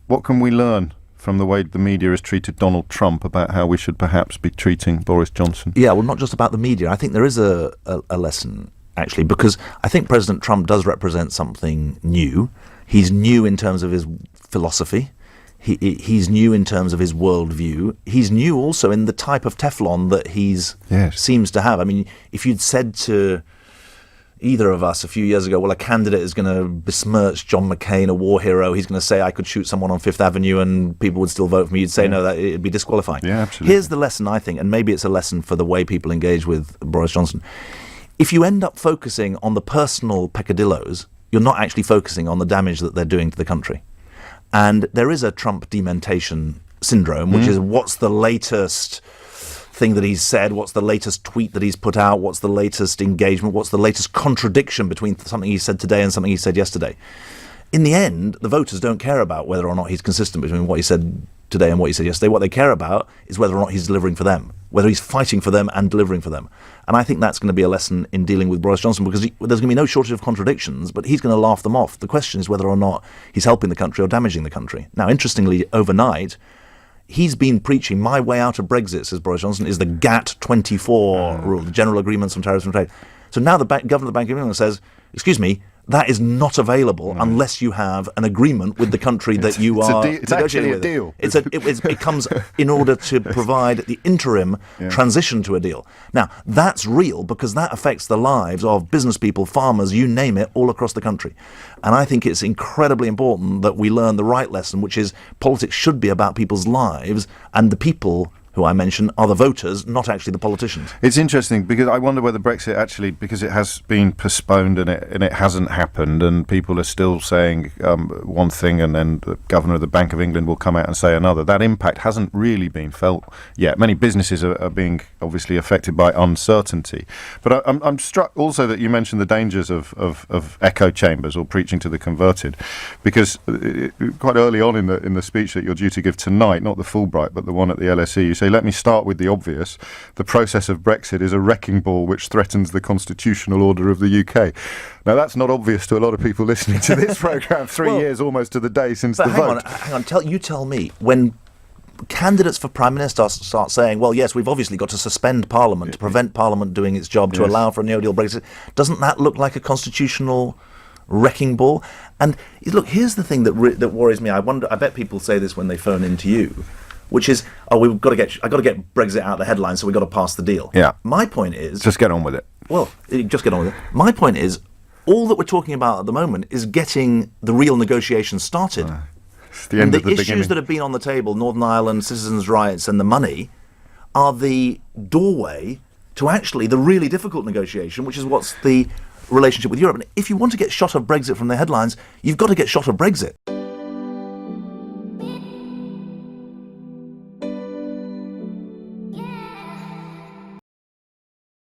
what can we learn from the way the media has treated Donald Trump about how we should perhaps be treating Boris Johnson? Yeah, well, not just about the media. I think there is a lesson, actually, because I think President Trump does represent something new. He's new in terms of his philosophy. He's new in terms of his worldview. He's new also in the type of Teflon that seems to have. I mean, if you'd said to either of us a few years ago, well, a candidate is going to besmirch John McCain, a war hero, he's going to say I could shoot someone on Fifth Avenue and people would still vote for me, you'd say no, that it'd be disqualifying. Yeah, absolutely. Here's the lesson, I think, and maybe it's a lesson for the way people engage with Boris Johnson. If you end up focusing on the personal peccadilloes, you're not actually focusing on the damage that they're doing to the country. And there is a Trump-denotation syndrome, which is what's the latest thing that he's said, what's the latest tweet that he's put out, what's the latest engagement, what's the latest contradiction between something he said today and something he said yesterday. In the end, the voters don't care about whether or not he's consistent between what he said today and what he said yesterday. What they care about is whether or not he's delivering for them, whether he's fighting for them and delivering for them. And I think that's going to be a lesson in dealing with Boris Johnson, because there's going to be no shortage of contradictions, but he's going to laugh them off. The question is whether or not he's helping the country or damaging the country. Now, interestingly, overnight, he's been preaching my way out of Brexit, says Boris Johnson, is the GATT24 rule, the General Agreements on Tariffs and Trade. So now the governor of the Bank of England says, excuse me, that is not available unless you have an agreement with the country that you are it's actually a deal. It comes in order to provide the interim transition to a deal. Now, that's real because that affects the lives of business people, farmers, you name it, all across the country. And I think it's incredibly important that we learn the right lesson, which is politics should be about people's lives, and the people who I mentioned are the voters, not actually the politicians. It's interesting because I wonder whether Brexit actually, because it has been postponed and it hasn't happened, and people are still saying one thing and then the governor of the Bank of England will come out and say another. That impact hasn't really been felt yet. Many businesses are being obviously affected by uncertainty. But I'm struck also that you mentioned the dangers of echo chambers or preaching to the converted, because quite early on in the speech that you're due to give tonight, not the Fulbright but the one at the LSE, you say, let me start with the obvious. The process of Brexit is a wrecking ball which threatens the constitutional order of the UK. Now, that's not obvious to a lot of people listening to this programme 3 years almost to the day since the vote. Hang on, tell me, when candidates for Prime Minister start saying, well, yes, we've obviously got to suspend Parliament to prevent Parliament doing its job to allow for a no-deal Brexit, doesn't that look like a constitutional wrecking ball? And look, here's the thing that worries me. I bet people say this when they phone into you, which is, I got to get Brexit out of the headlines, so we've got to pass the deal. Yeah. My point is, just get on with it. Well, just get on with it. My point is, all that we're talking about at the moment is getting the real negotiations started. It's the end of the issues beginning. that have been on the table, Northern Ireland, citizens' rights, and the money, are the doorway to actually the really difficult negotiation, which is what's the relationship with Europe. And if you want to get shot of Brexit from the headlines, you've got to get shot of Brexit.